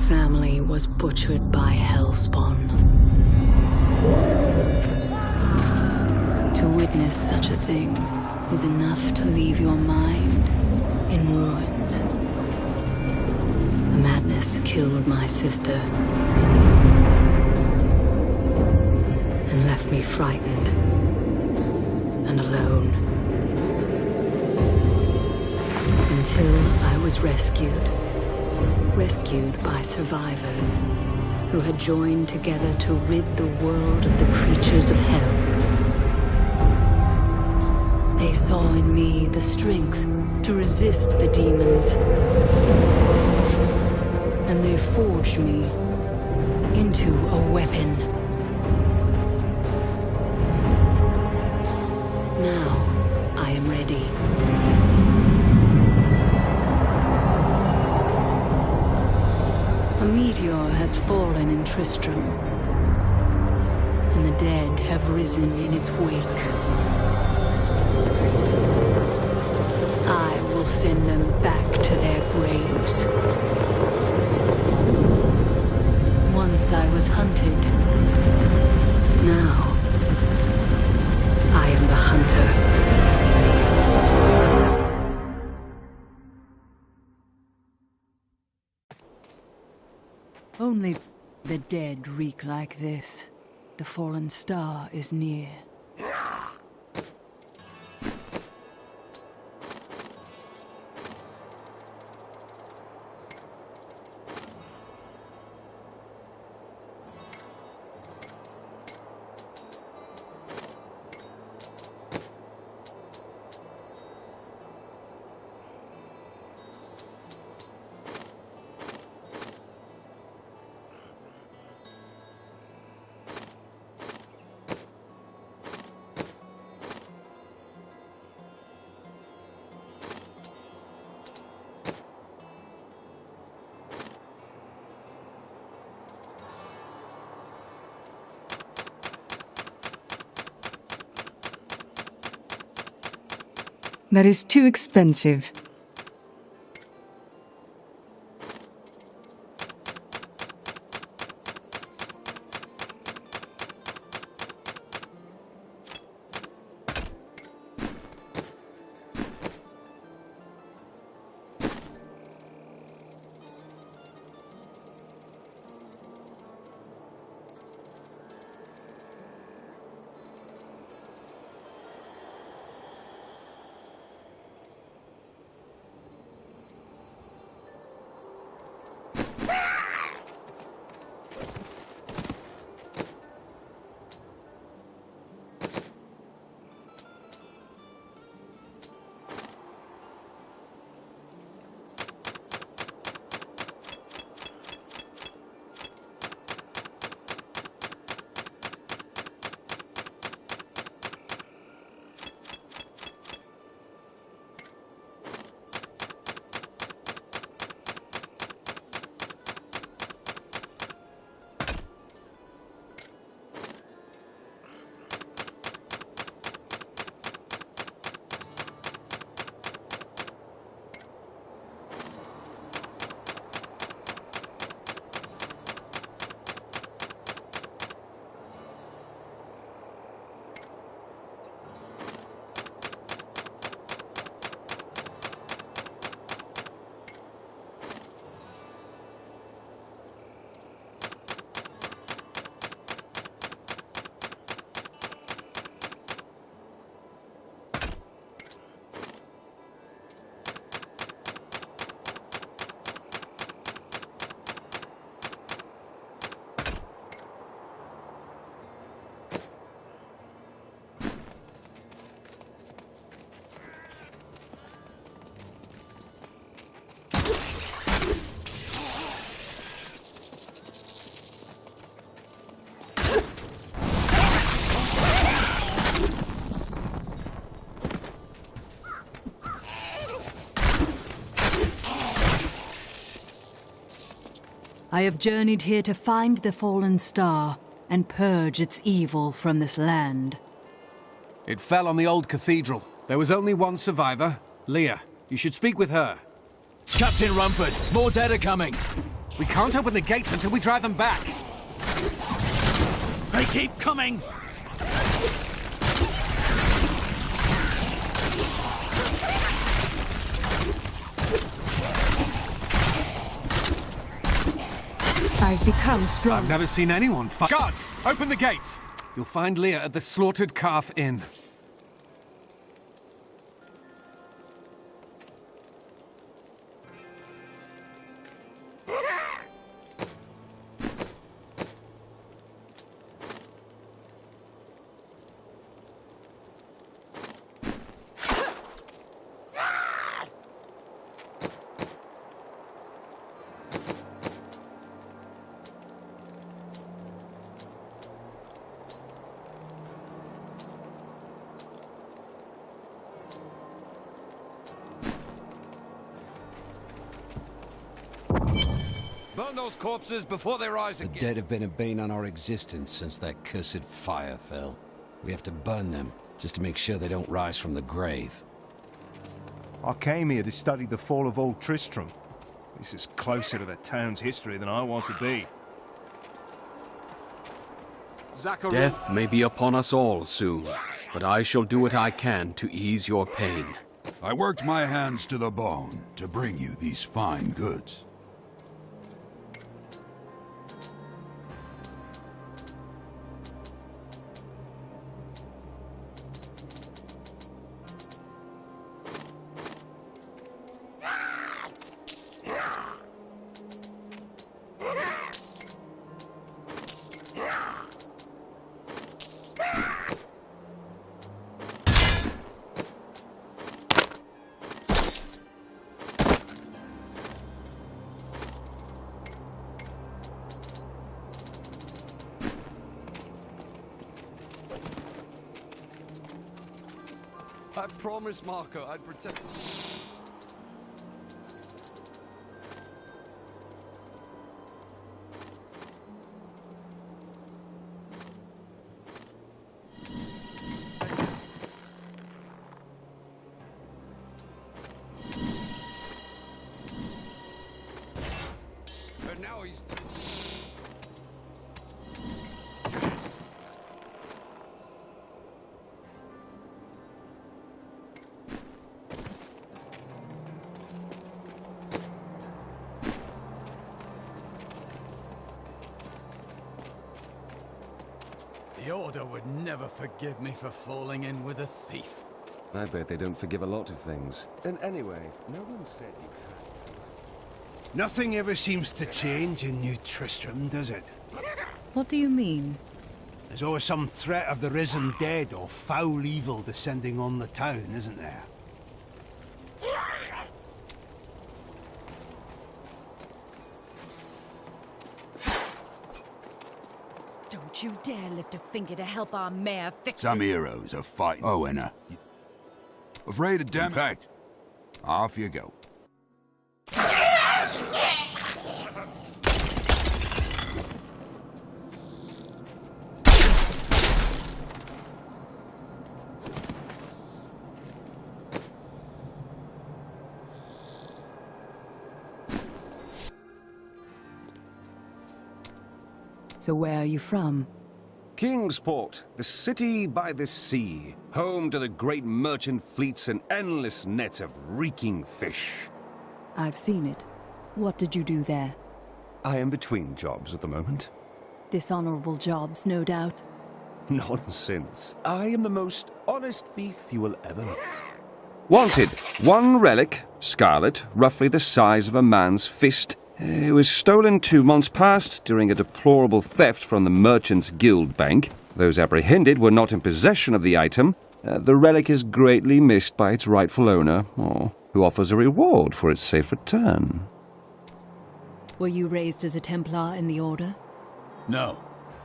family was butchered by Hellspawn. To witness such a thing is enough to leave your mind in ruins. The madness killed my sister and left me frightened and alone. Until I was rescued by survivors who had joined together to rid the world of the creatures of hell. They saw in me the strength to resist the demons, and they forged me into a weapon. Now I am ready. A meteor has fallen in Tristram, and the dead have risen in its wake. I will send them back to their graves. Once I was hunted. Now, I am the hunter. Only the dead reek like this. The fallen star is near. That is too expensive. I have journeyed here to find the fallen star and purge its evil from this land. It fell on the old cathedral. There was only one survivor, Leah. You should speak with her. Captain Rumford, more dead are coming. We can't open the gates until we drive them back. They keep coming! I've become I've strong. never seen anyone fight. Guards, open the gates! You'll find Leah at the Slaughtered Calf Inn. Burn those corpses before they rise again. The dead have been a bane on our existence since that cursed fire fell. We have to burn them, just to make sure they don't rise from the grave. I came here to study the fall of Old Tristram. This is closer to the town's history than I want to be. Zachary. Death may be upon us all soon, but I shall do what I can to ease your pain. I worked my hands to the bone to bring you these fine goods. I promised Marco I'd protect... But now he's... The Order would never forgive me for falling in with a thief. I bet they don't forgive a lot of things. And anyway, no one said you had. Nothing ever seems to change in New Tristram, does it? What do you mean? There's always some threat of the risen dead or foul evil descending on the town, isn't there? Don't you dare lift a finger to help our mayor fix Some it. heroes are fighting. Oh, and afraid of damn. In fact, off you go. So where are you from? Kingsport, the city by the sea, home to the great merchant fleets and endless nets of reeking fish. I've seen it. What did you do there? I am between jobs at the moment. Dishonorable jobs, no doubt. Nonsense. I am the most honest thief you will ever meet. Wanted, one relic, scarlet, roughly the size of a man's fist. It was stolen 2 months past during a deplorable theft from the Merchants Guild Bank. Those apprehended were not in possession of the item. The relic is greatly missed by its rightful owner, who offers a reward for its safe return. Were you raised as a Templar in the Order? No.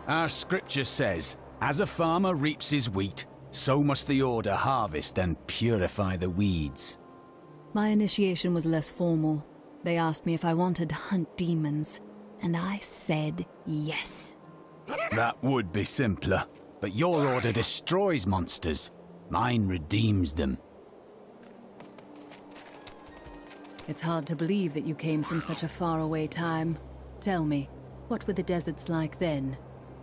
Our scripture says, as a farmer reaps his wheat, so must the Order harvest and purify the weeds. My initiation was less formal. They asked me if I wanted to hunt demons, and I said yes. That would be simpler, but your Order destroys monsters. Mine redeems them. It's hard to believe that you came from such a faraway time. Tell me, what were the deserts like then?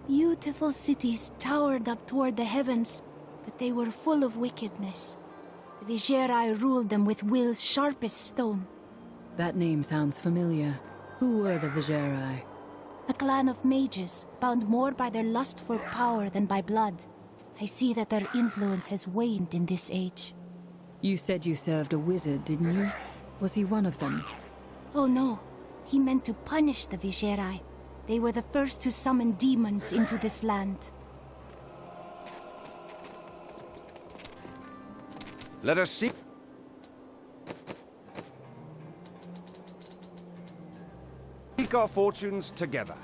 Beautiful cities towered up toward the heavens, but they were full of wickedness. The Vigerai ruled them with will's sharpest stone. That name sounds familiar. Who were the Vigerai? A clan of mages, bound more by their lust for power than by blood. I see that their influence has waned in this age. You said you served a wizard, didn't you? Was he one of them? Oh no, he meant to punish the Vigerai. They were the first to summon demons into this land. Let us see. Seek our fortunes together.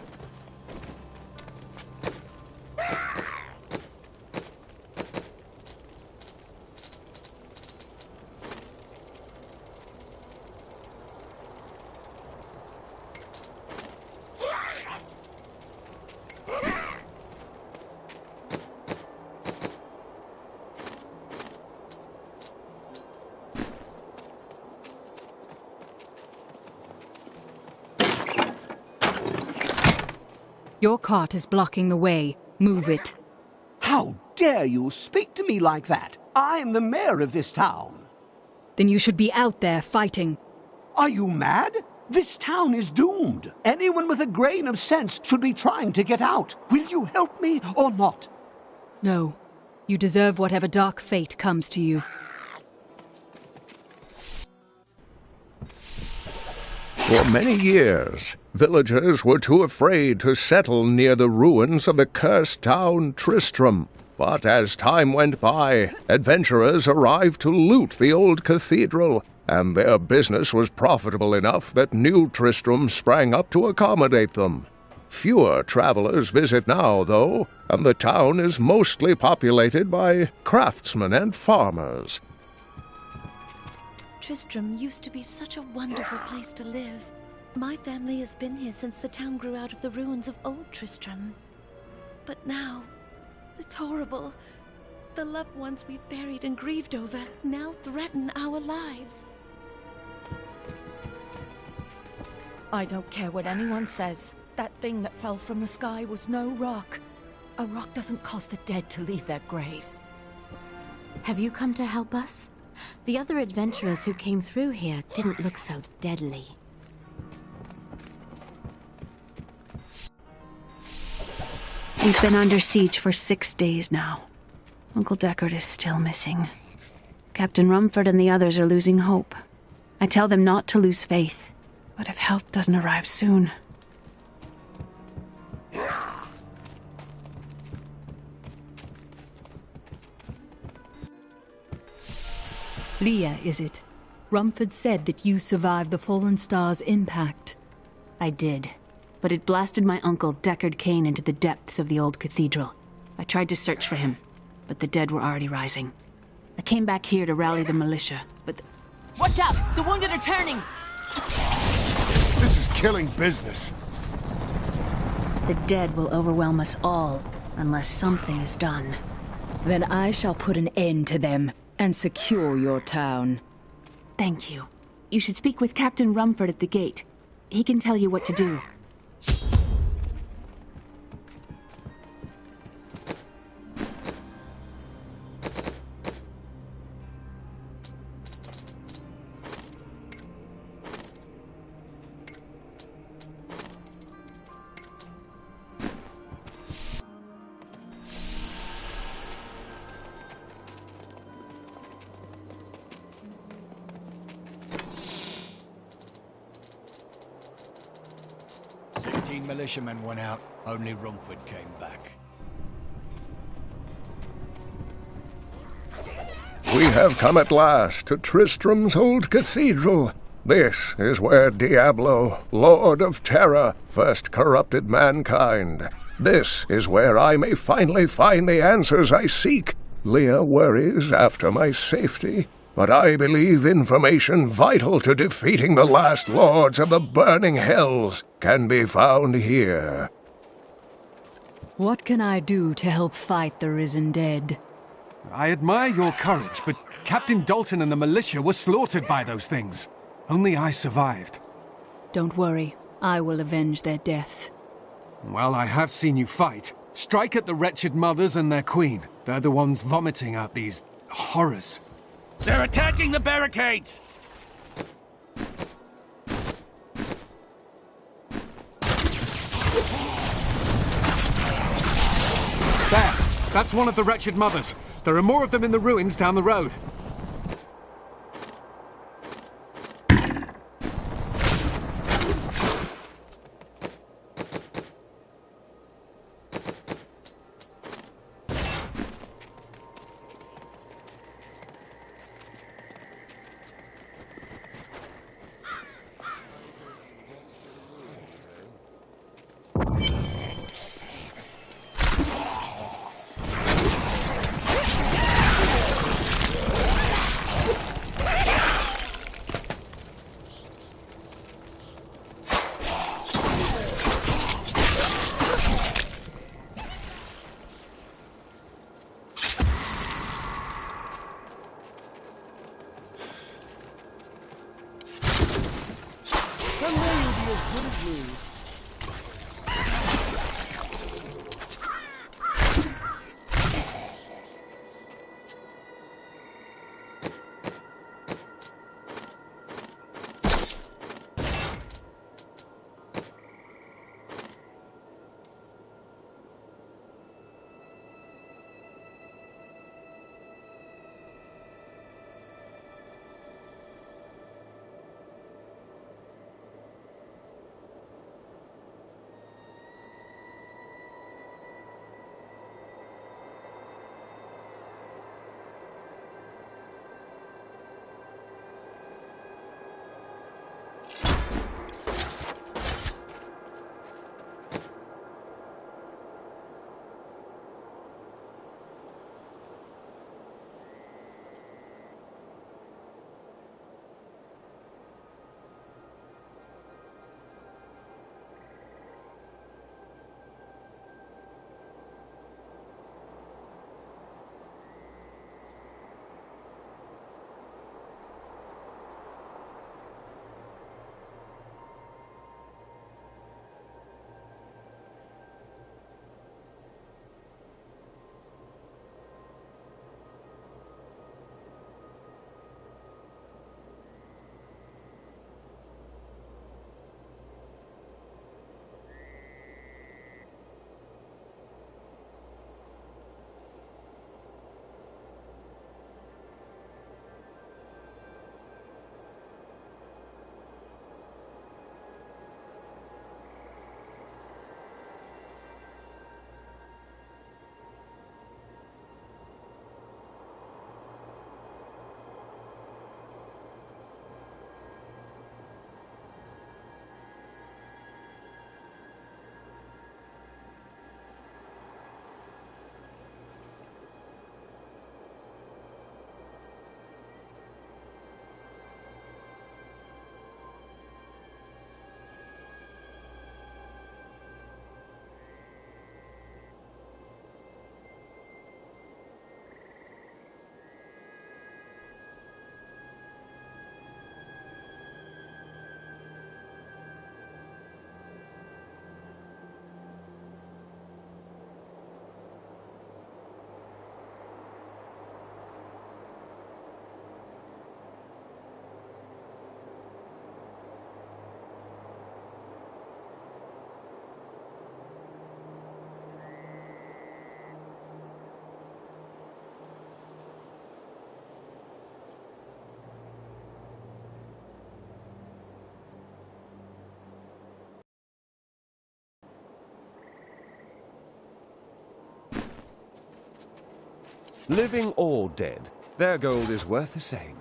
Your cart is blocking the way. Move it. How dare you speak to me like that? I am the mayor of this town. Then you should be out there fighting. Are you mad? This town is doomed. Anyone with a grain of sense should be trying to get out. Will you help me or not? No. You deserve whatever dark fate comes to you. For many years, villagers were too afraid to settle near the ruins of the cursed town Tristram. But as time went by, adventurers arrived to loot the old cathedral, and their business was profitable enough that new Tristram sprang up to accommodate them. Fewer travelers visit now, though, and the town is mostly populated by craftsmen and farmers. Tristram used to be such a wonderful place to live. My family has been here since the town grew out of the ruins of old Tristram. But now, it's horrible. The loved ones we've buried and grieved over now threaten our lives. I don't care what anyone says. That thing that fell from the sky was no rock. A rock doesn't cause the dead to leave their graves. Have you come to help us? The other adventurers who came through here didn't look so deadly. We've been under siege for 6 days now. Uncle Deckard is still missing. Captain Rumford and the others are losing hope. I tell them not to lose faith, but if help doesn't arrive soon... Leah, is it? Rumford said that you survived the Fallen Star's impact. I did, but it blasted my uncle Deckard Cain into the depths of the old cathedral. I tried to search for him, but the dead were already rising. I came back here to rally the militia, but... Watch out! The wounded are turning! This is killing business. The dead will overwhelm us all, unless something is done. Then I shall put an end to them and secure your town. Thank you. You should speak with Captain Rumford at the gate. He can tell you what to do. Militiamen went out, only Rumford came back. We have come at last to Tristram's old cathedral. This is where Diablo, Lord of Terror, first corrupted mankind. This is where I may finally find the answers I seek. Leah worries after my safety, but I believe information vital to defeating the last lords of the burning hells can be found here. What can I do to help fight the risen dead? I admire your courage, but Captain Dalton and the militia were slaughtered by those things. Only I survived. Don't worry. I will avenge their deaths. Well, I have seen you fight. Strike at the wretched mothers and their queen. They're the ones vomiting out these horrors. They're attacking the barricades! There! That's one of the wretched mothers. There are more of them in the ruins down the road. Living or dead, their gold is worth the same.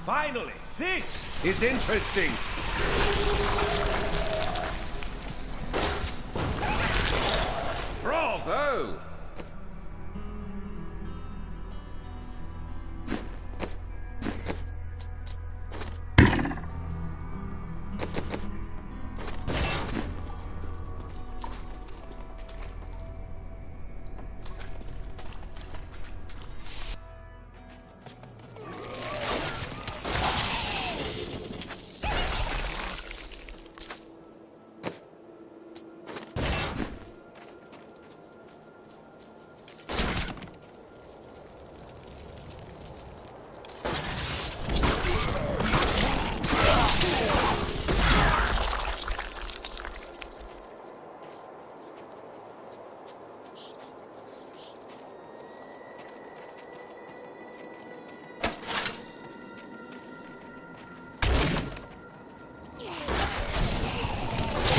Finally! This is interesting! Bravo!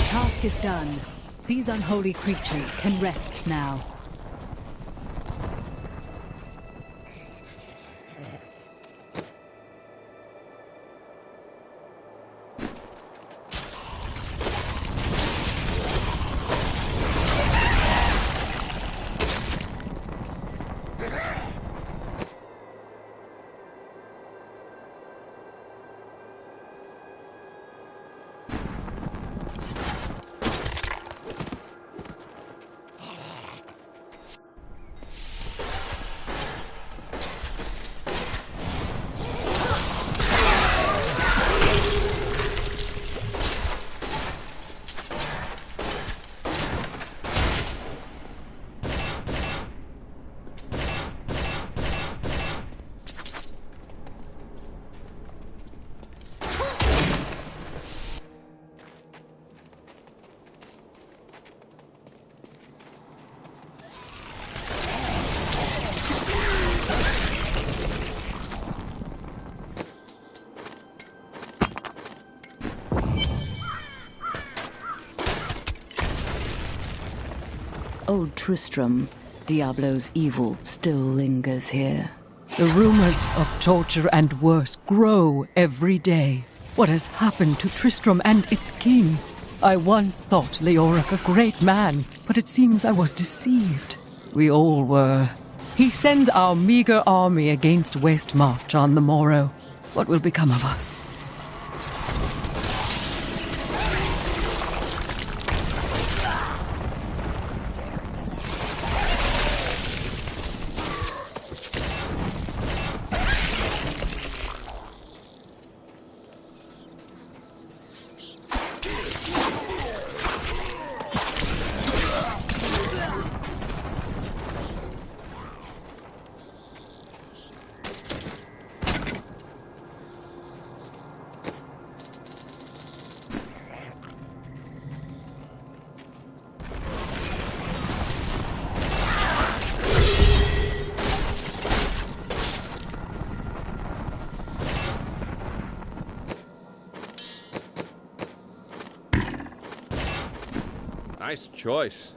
Task is done. These unholy creatures can rest now. Old Tristram, Diablo's evil, still lingers here. The rumors of torture and worse grow every day. What has happened to Tristram and its king? I once thought Leoric a great man, but it seems I was deceived. We all were. He sends our meager army against Westmarch on the morrow. What will become of us? Nice choice.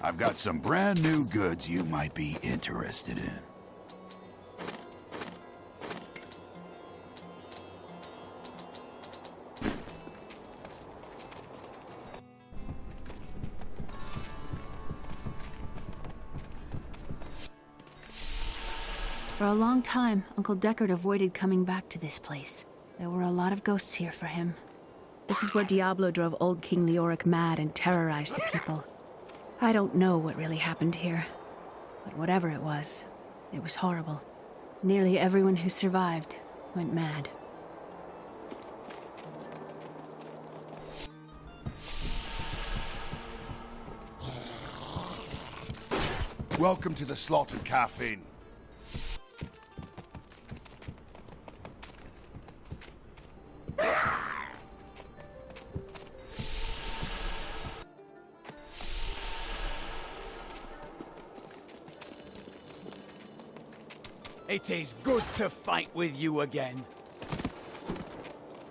I've got some brand new goods you might be interested in. For a long time, Uncle Deckard avoided coming back to this place. There were a lot of ghosts here for him. This is where Diablo drove old King Leoric mad and terrorized the people. I don't know what really happened here, but whatever it was horrible. Nearly everyone who survived went mad. Welcome to the Slaughtered Calf Inn. It is good to fight with you again.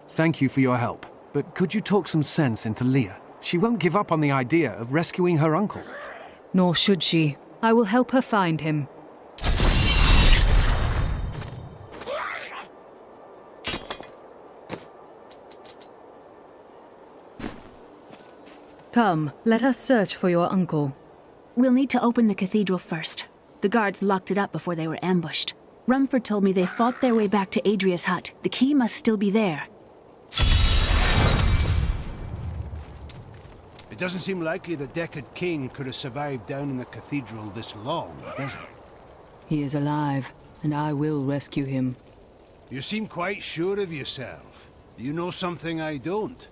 Thank you for your help, but could you talk some sense into Leah? She won't give up on the idea of rescuing her uncle. Nor should she. I will help her find him. Come, let us search for your uncle. We'll need to open the cathedral first. The guards locked it up before they were ambushed. Rumford told me they fought their way back to Adria's hut. The key must still be there. It doesn't seem likely the Deckard King could have survived down in the cathedral this long, does it? He is alive, and I will rescue him. You seem quite sure of yourself. Do you know something I don't?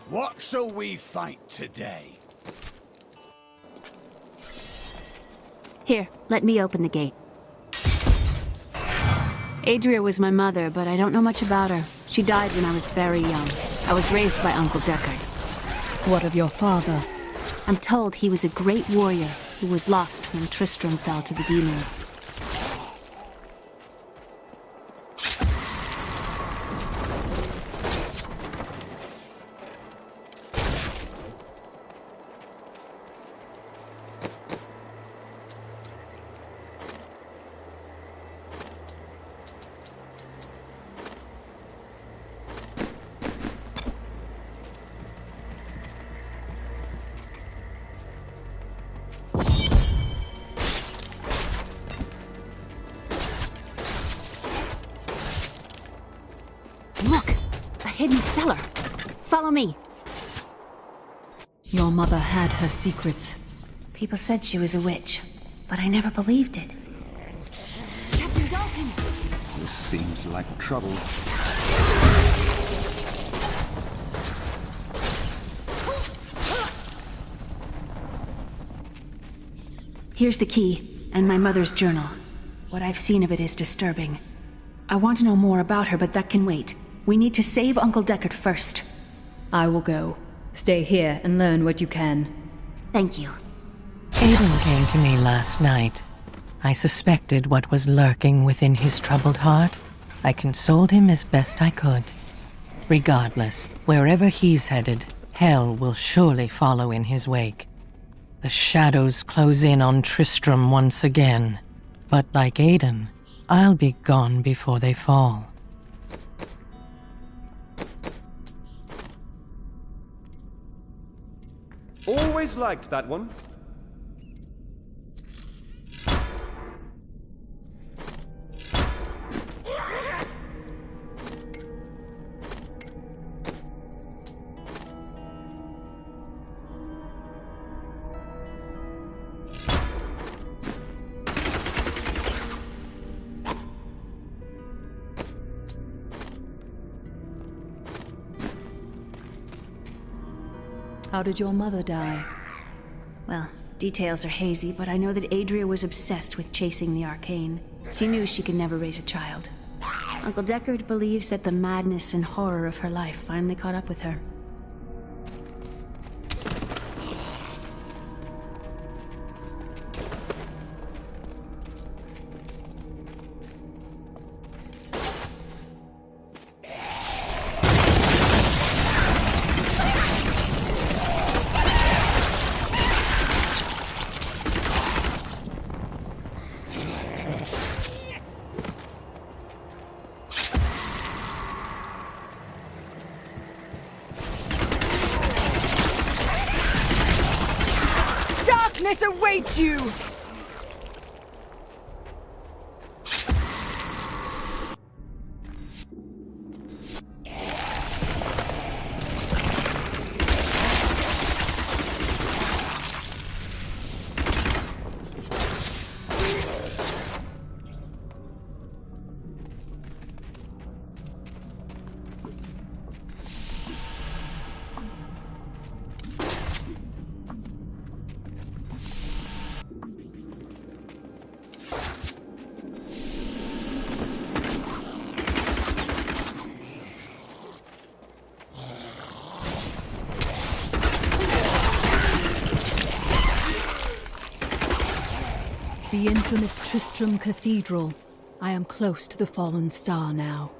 What shall we fight today? Here, let me open the gate. Adria was my mother, but I don't know much about her. She died when I was very young. I was raised by Uncle Deckard. What of your father? I'm told he was a great warrior who was lost when Tristram fell to the demons. Look! A hidden cellar! Follow me! Your mother had her secrets. People said she was a witch, but I never believed it. Captain Dalton! This seems like trouble. Here's the key, and my mother's journal. What I've seen of it is disturbing. I want to know more about her, but that can wait. We need to save Uncle Deckard first. I will go. Stay here and learn what you can. Thank you. Aiden came to me last night. I suspected what was lurking within his troubled heart. I consoled him as best I could. Regardless, wherever he's headed, hell will surely follow in his wake. The shadows close in on Tristram once again. But like Aiden, I'll be gone before they fall. Always liked that one. How did your mother die? Well, details are hazy, but I know that Adria was obsessed with chasing the arcane. She knew she could never raise a child. Uncle Deckard believes that the madness and horror of her life finally caught up with her. Darkness awaits you! The infamous Tristram Cathedral. I am close to the fallen star now.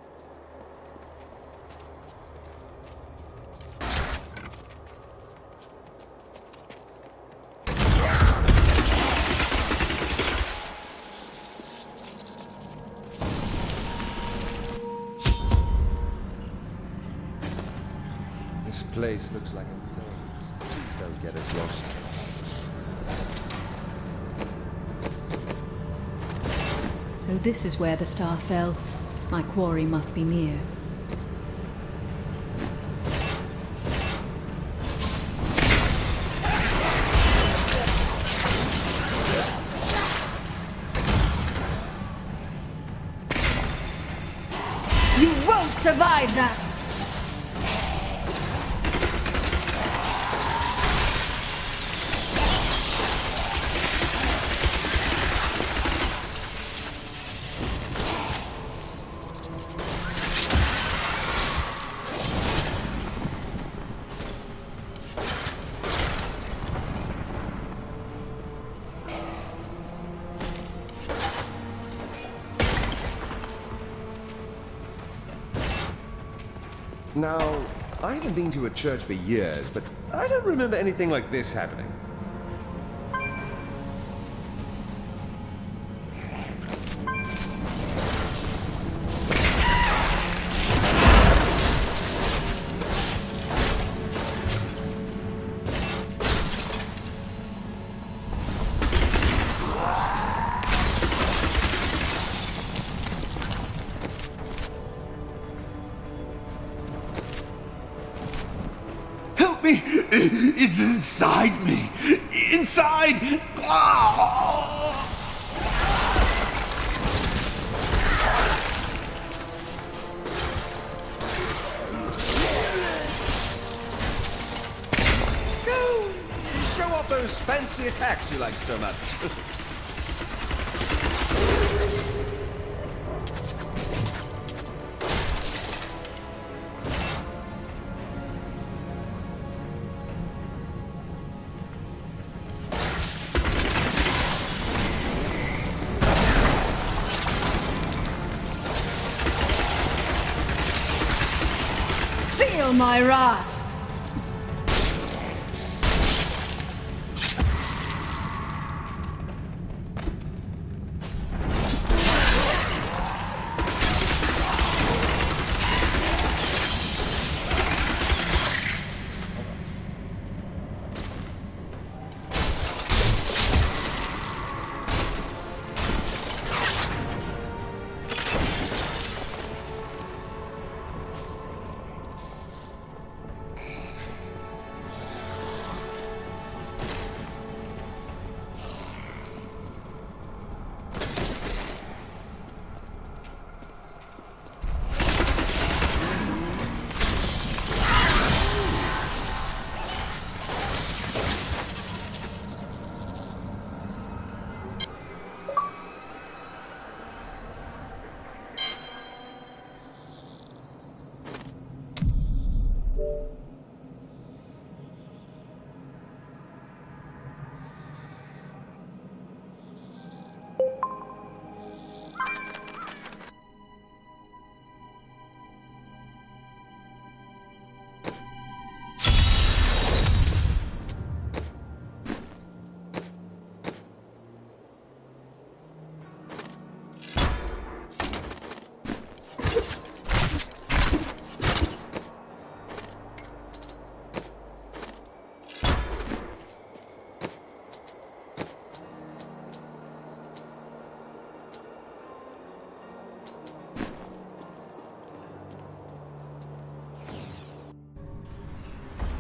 This place looks like a maze. Please don't get us lost. So this is where the star fell. My quarry must be near. You won't survive that! Now, I haven't been to a church for years, but I don't remember anything like this happening. It's inside me! Inside! Ah! Show off those fancy attacks you like so much. Feel my wrath!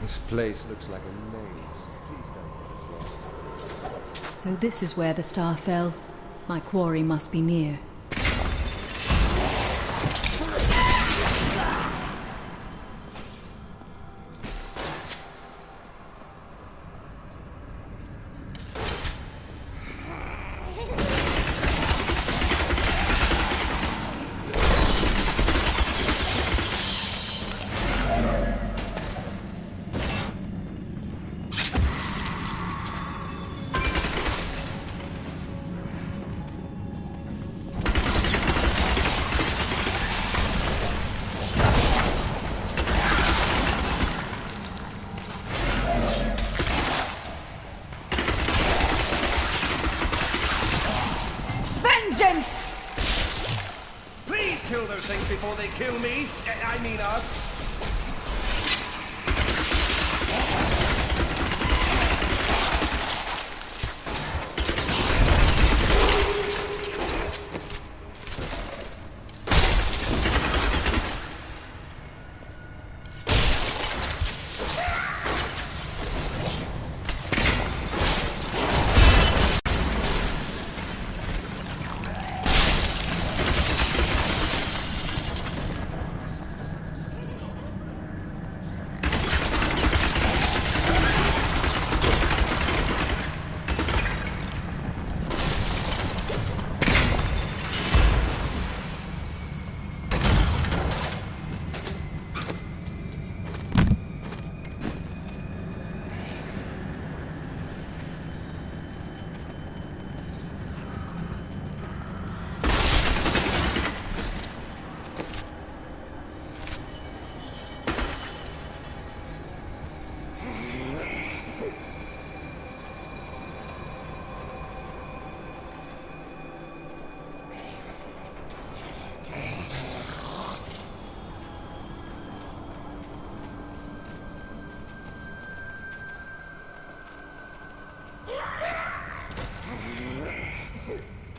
This place looks like a maze. Please don't get us lost. So this is where the star fell. My quarry must be near. they kill me. I mean us.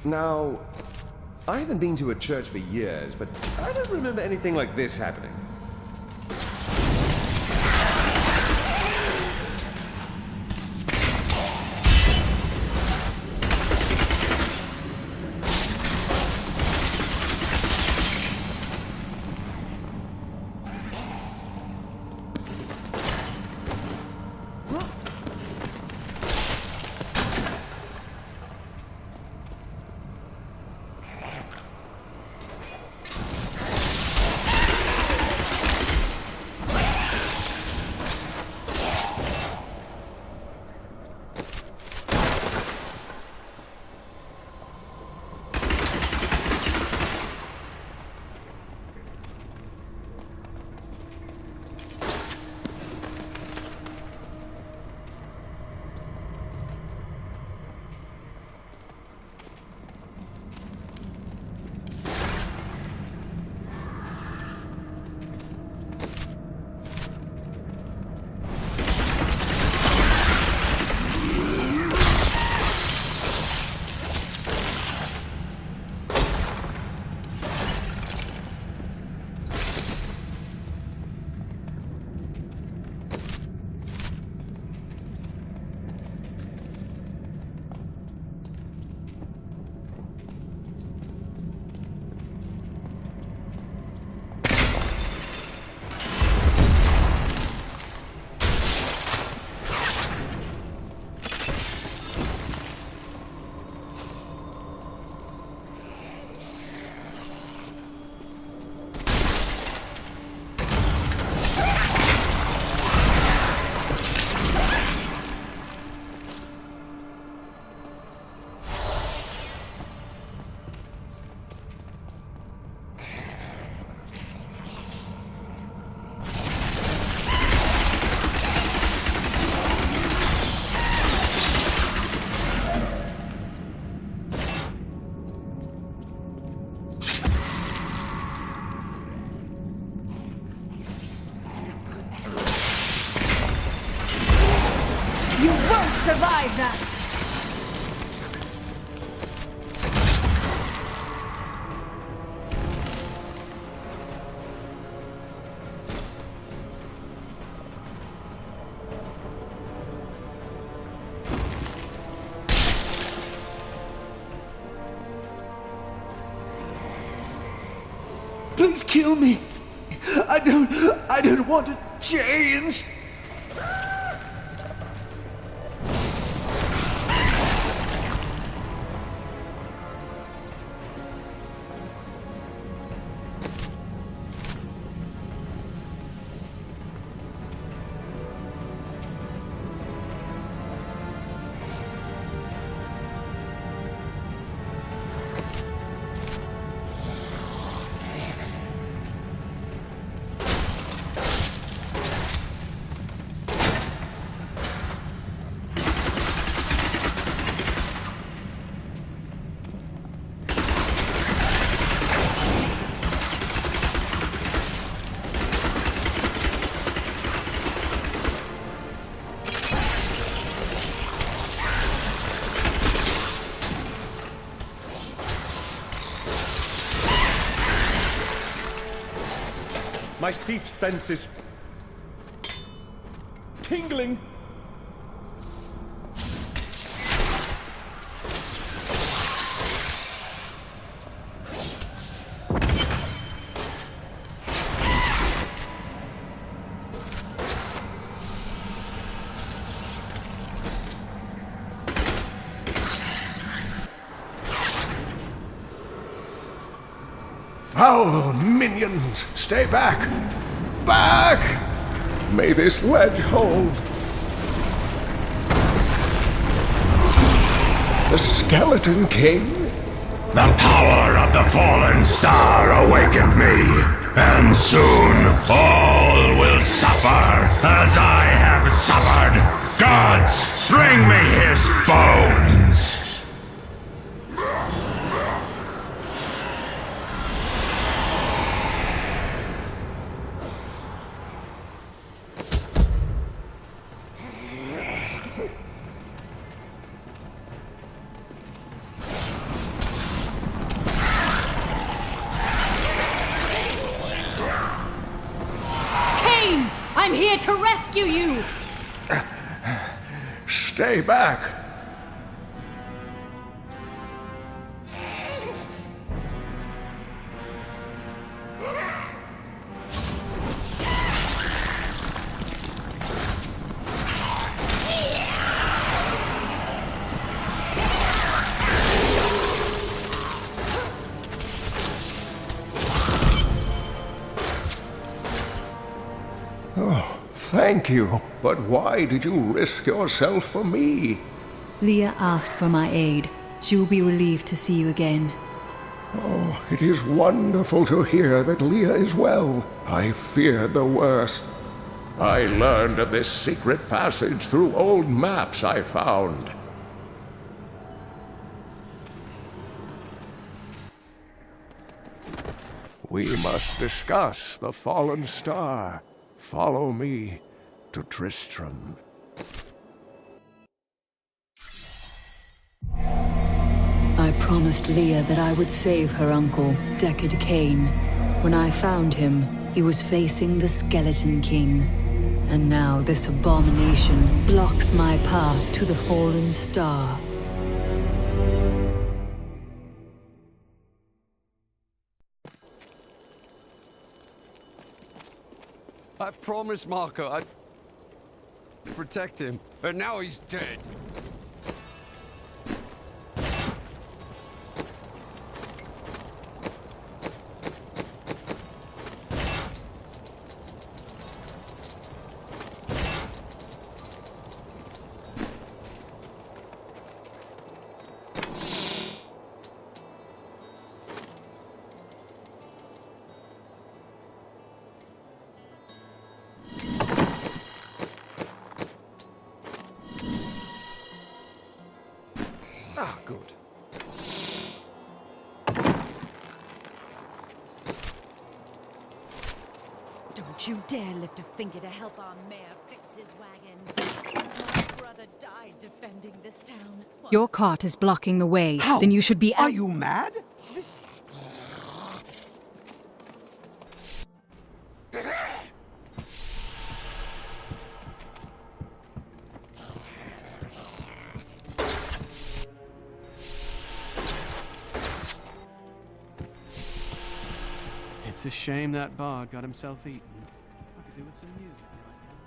Now, I haven't been to a church for years, but I don't remember anything like this happening. You won't survive that! Please kill me. I don't want to change. My thief sense is tingling. Foul minions, stay back! Back! May this ledge hold. The Skeleton King? The power of the fallen star awakened me, and soon all will suffer as I have suffered. Gods, bring me his bones! I'm here to rescue you! Stay back! Oh, thank you. But why did you risk yourself for me? Leah asked for my aid. She will be relieved to see you again. Oh, it is wonderful to hear that Leah is well. I feared the worst. I learned of this secret passage through old maps I found. We must discuss the fallen star. Follow me to Tristram. I promised Leah that I would save her uncle, Deckard Cain. When I found him, he was facing the Skeleton King. And now this abomination blocks my path to the fallen star. I promised Marco I'd protect him, but now he's dead. Ah, good. Don't you dare lift a finger to help our mayor fix his wagon. My brother died defending this town. Your cart is blocking the way. How? Then you should be Are you mad? It's a shame that bard got himself eaten. I could do with some music right now.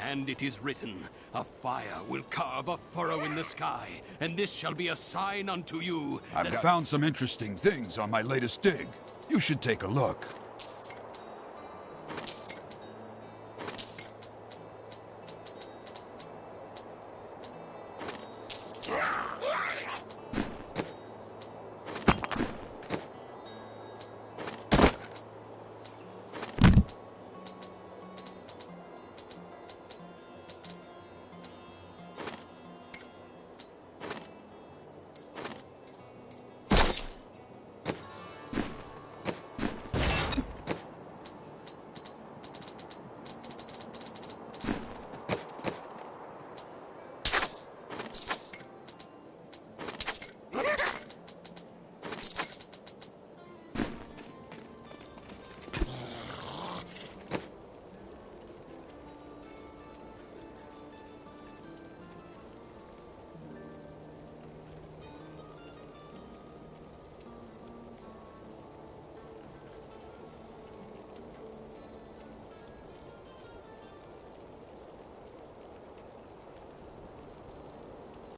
And it is written, a fire will carve a furrow in the sky, and this shall be a sign unto you. I've found some interesting things on my latest dig. You should take a look.